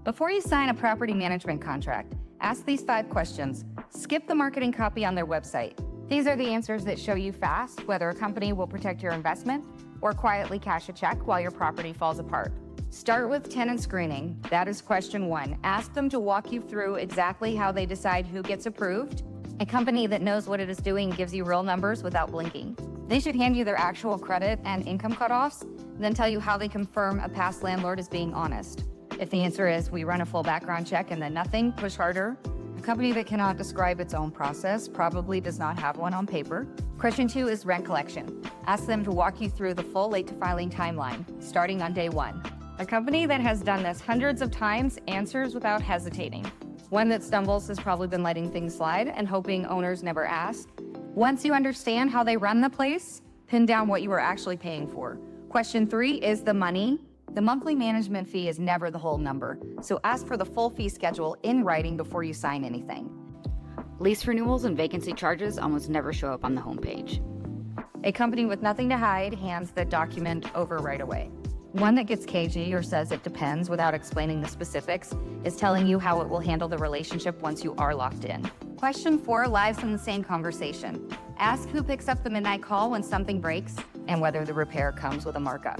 Before you sign a property management contract, ask these 5 questions. Skip the marketing copy on their website. These are the answers that show you fast whether a company will protect your investment or quietly cash a check while your property falls apart. Start with tenant screening. That is question 1. Ask them to walk you through exactly how they decide who gets approved. A company that knows what it is doing gives you real numbers without blinking. They should hand you their actual credit and income cutoffs, then tell you how they confirm a past landlord is being honest. If the answer is, we run a full background check and then nothing, push harder. A company that cannot describe its own process probably does not have one on paper. Question 2 is rent collection. Ask them to walk you through the full late to filing timeline, starting on day 1. A company that has done this hundreds of times answers without hesitating. One that stumbles has probably been letting things slide and hoping owners never ask. Once you understand how they run the place, pin down what you are actually paying for. Question 3 is the money. The monthly management fee is never the whole number, so ask for the full fee schedule in writing before you sign anything. Lease renewals and vacancy charges almost never show up on the homepage. A company with nothing to hide hands the document over right away. One that gets cagey or says it depends without explaining the specifics is telling you how it will handle the relationship once you are locked in. Question 4 lies in the same conversation. Ask who picks up the midnight call when something breaks and whether the repair comes with a markup.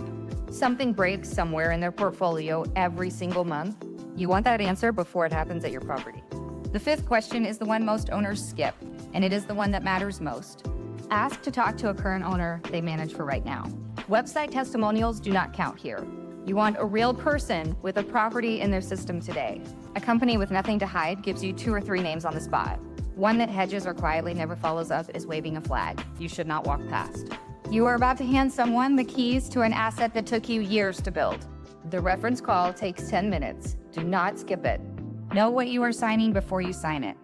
Something breaks somewhere in their portfolio every single month. You want that answer before it happens at your property. The 5th question is the one most owners skip, and it is the one that matters most. Ask to talk to a current owner they manage for right now. Website testimonials do not count here. You want a real person with a property in their system today. A company with nothing to hide gives you 2 or 3 names on the spot. One that hedges or quietly never follows up is waving a flag you should not walk past. You are about to hand someone the keys to an asset that took you years to build. The reference call takes 10 minutes. Do not skip it. Know what you are signing before you sign it.